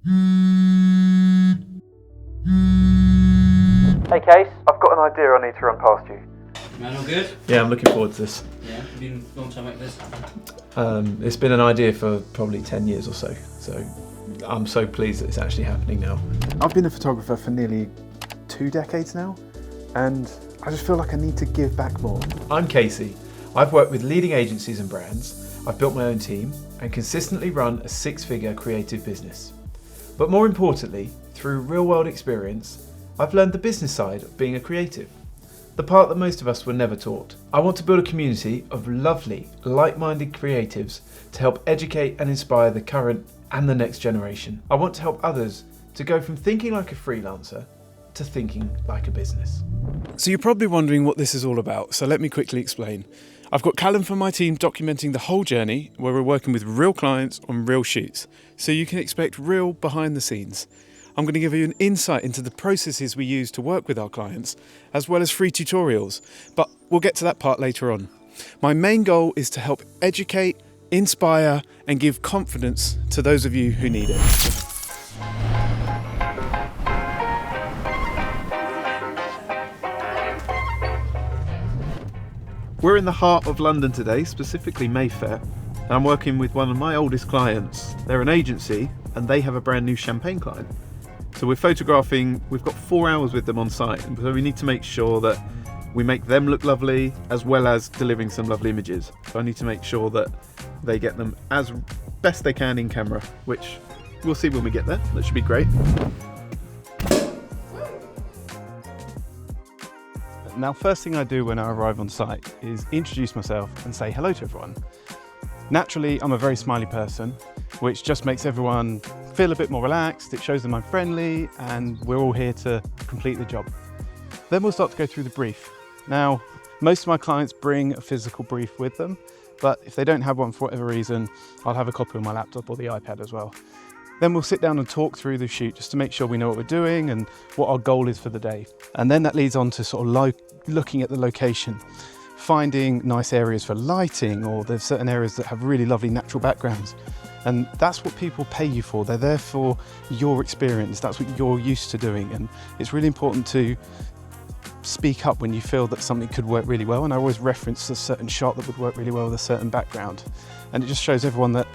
Hey Case, I've got an idea I need to run past you. Man, all good? Yeah, I'm looking forward to this. Yeah, it's been a long time like this happen. It's been an idea for probably 10 years or so I'm so pleased that it's actually happening now. I've been a photographer for nearly 2 decades now, and I just feel like I need to give back more. I'm Casey. I've worked with leading agencies and brands, I've built my own team, and consistently run a 6-figure creative business. But more importantly, through real-world experience, I've learned the business side of being a creative. The part that most of us were never taught. I want to build a community of lovely, like-minded creatives to help educate and inspire the current and the next generation. I want to help others to go from thinking like a freelancer to thinking like a business. So you're probably wondering what this is all about, so let me quickly explain. I've got Callum from my team documenting the whole journey where we're working with real clients on real shoots, so you can expect real behind the scenes. I'm going to give you an insight into the processes we use to work with our clients, as well as free tutorials, but we'll get to that part later on. My main goal is to help educate, inspire, and give confidence to those of you who need it. We're in the heart of London today, specifically Mayfair, and I'm working with one of my oldest clients. They're an agency and they have a brand new champagne client. So we're photographing, we've got 4 hours with them on site, and so we need to make sure that we make them look lovely as well as delivering some lovely images. So I need to make sure that they get them as best they can in camera, which we'll see when we get there. That should be great. Now, first thing I do when I arrive on site is introduce myself and say hello to everyone. Naturally, I'm a very smiley person, which just makes everyone feel a bit more relaxed. It shows them I'm friendly and we're all here to complete the job. Then we'll start to go through the brief. Now, most of my clients bring a physical brief with them, but if they don't have one for whatever reason, I'll have a copy on my laptop or the iPad as well. Then we'll sit down and talk through the shoot just to make sure we know what we're doing and what our goal is for the day. And then that leads on to sort of looking at the location, finding nice areas for lighting, or there's certain areas that have really lovely natural backgrounds. And that's what people pay you for. They're there for your experience. That's what you're used to doing. And it's really important to speak up when you feel that something could work really well. And I always reference a certain shot that would work really well with a certain background. And it just shows everyone that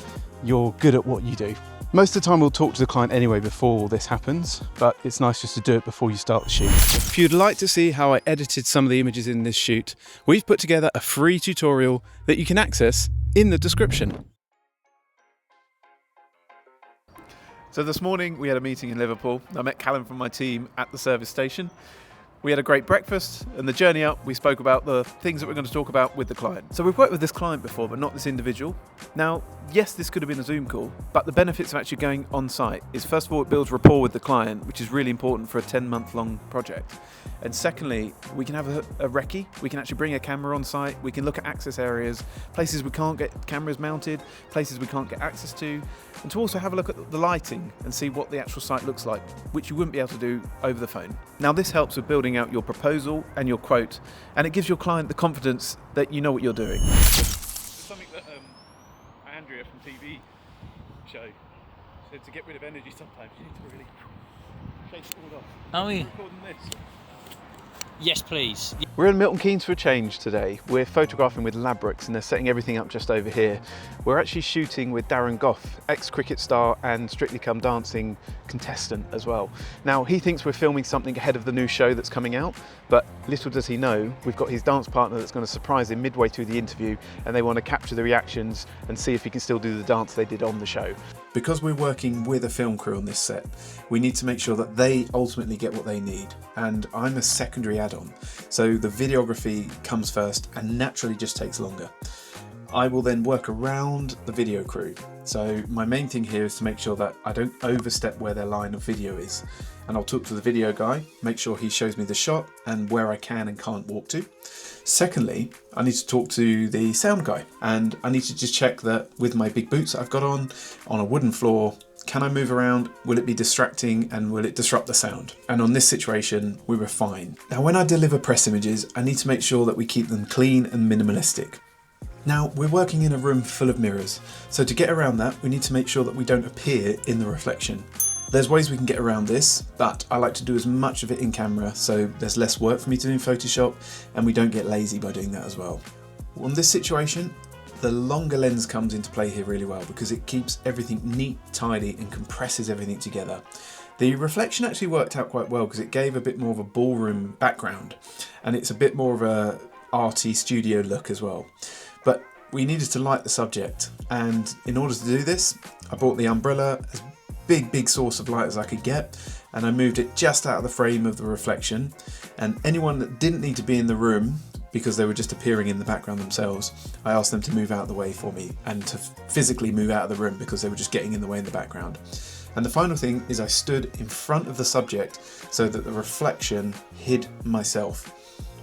you're good at what you do. Most of the time we'll talk to the client anyway before all this happens, but it's nice just to do it before you start the shoot. If you'd like to see how I edited some of the images in this shoot, we've put together a free tutorial that you can access in the description. So this morning we had a meeting in Liverpool. I met Callum from my team at the service station. We had a great breakfast, and the journey up we spoke about the things that we're going to talk about with the client. So we've worked with this client before, but not this individual. Now, yes, this could have been a Zoom call, but the benefits of actually going on site is, first of all, it builds rapport with the client, which is really important for a 10-month-long project. And secondly, we can have a recce. We can actually bring a camera on site. We can look at access areas, places we can't get cameras mounted, places we can't get access to, and to also have a look at the lighting and see what the actual site looks like, which you wouldn't be able to do over the phone. Now, this helps with building out your proposal and your quote, and it gives your client the confidence that you know what you're doing. Something that Andrea from TV show said, to get rid of energy sometimes you need to really shake it all off. Are we? Recording this. Yes, please. We're in Milton Keynes for a change today. We're photographing with Labrooks and they're setting everything up just over here. We're actually shooting with Darren Gough, ex-cricket star and Strictly Come Dancing contestant as well. Now, he thinks we're filming something ahead of the new show that's coming out, but little does he know, we've got his dance partner that's going to surprise him midway through the interview, and they want to capture the reactions and see if he can still do the dance they did on the show. Because we're working with a film crew on this set, we need to make sure that they ultimately get what they need. And I'm a secondary add-on, so the videography comes first and naturally just takes longer. I will then work around the video crew. So my main thing here is to make sure that I don't overstep where their line of video is. And I'll talk to the video guy, make sure he shows me the shot and where I can and can't walk to. Secondly, I need to talk to the sound guy, and I need to just check that with my big boots that I've got on a wooden floor, can I move around? Will it be distracting and will it disrupt the sound? And on this situation, we were fine. Now, when I deliver press images, I need to make sure that we keep them clean and minimalistic. Now, we're working in a room full of mirrors, so to get around that, we need to make sure that we don't appear in the reflection. There's ways we can get around this, but I like to do as much of it in camera so there's less work for me to do in Photoshop and we don't get lazy by doing that as well. On this situation, the longer lens comes into play here really well because it keeps everything neat, tidy and compresses everything together. The reflection actually worked out quite well because it gave a bit more of a ballroom background and it's a bit more of a arty studio look as well. But we needed to light the subject, and in order to do this, I bought the umbrella as big source of light as I could get, and I moved it just out of the frame of the reflection, and anyone that didn't need to be in the room because they were just appearing in the background themselves, I asked them to move out of the way for me and to physically move out of the room because they were just getting in the way in the background. And the final thing is I stood in front of the subject so that the reflection hid myself.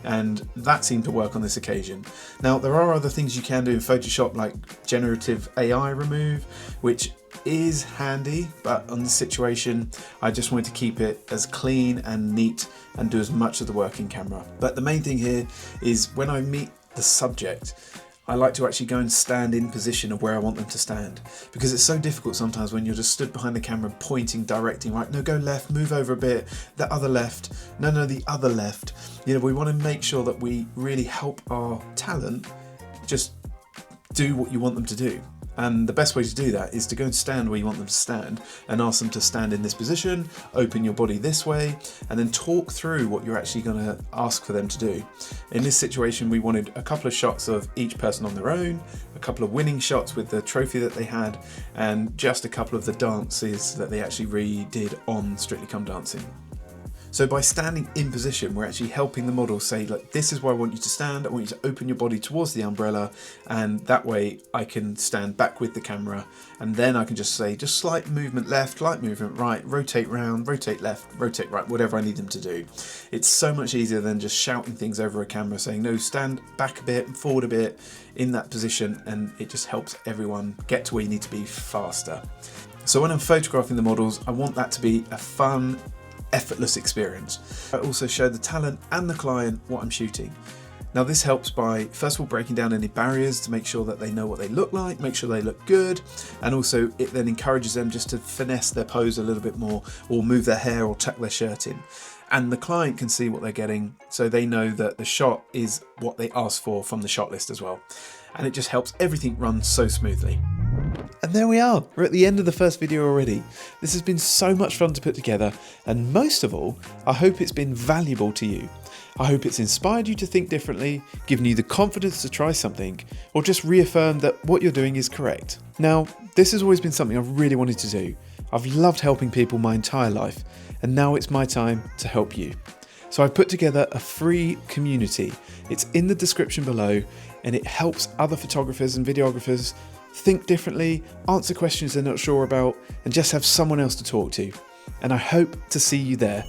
And that seemed to work on this occasion. Now, there are other things you can do in Photoshop like generative AI remove, which is handy, but on this situation, I just wanted to keep it as clean and neat and do as much of the work in camera. But the main thing here is when I meet the subject, I like to actually go and stand in position of where I want them to stand, because it's so difficult sometimes when you're just stood behind the camera pointing, directing, right, no, go left, move over a bit, the other left, no, the other left. You know, we want to make sure that we really help our talent just do what you want them to do. And the best way to do that is to go and stand where you want them to stand and ask them to stand in this position, open your body this way, and then talk through what you're actually going to ask for them to do. In this situation, we wanted a couple of shots of each person on their own, a couple of winning shots with the trophy that they had, and just a couple of the dances that they actually redid on Strictly Come Dancing. So by standing in position, we're actually helping the model say, look, this is where I want you to stand. I want you to open your body towards the umbrella, and that way I can stand back with the camera, and then I can just say, just slight movement left, slight movement right, rotate round, rotate left, rotate right, whatever I need them to do. It's so much easier than just shouting things over a camera saying, no, stand back a bit and forward a bit in that position, and it just helps everyone get to where you need to be faster. So when I'm photographing the models, I want that to be a fun, effortless experience. I also show the talent and the client what I'm shooting. Now this helps by first of all breaking down any barriers to make sure that they know what they look like, make sure they look good, and also it then encourages them just to finesse their pose a little bit more, or move their hair or tuck their shirt in. And the client can see what they're getting, so they know that the shot is what they asked for from the shot list as well. And it just helps everything run so smoothly. And there we are, we're at the end of the first video already. This has been so much fun to put together, and most of all, I hope it's been valuable to you. I hope it's inspired you to think differently, given you the confidence to try something, or just reaffirmed that what you're doing is correct. Now, this has always been something I've really wanted to do. I've loved helping people my entire life, and now it's my time to help you. So I've put together a free community. It's in the description below, and it helps other photographers and videographers think differently, answer questions they're not sure about, and just have someone else to talk to. And I hope to see you there.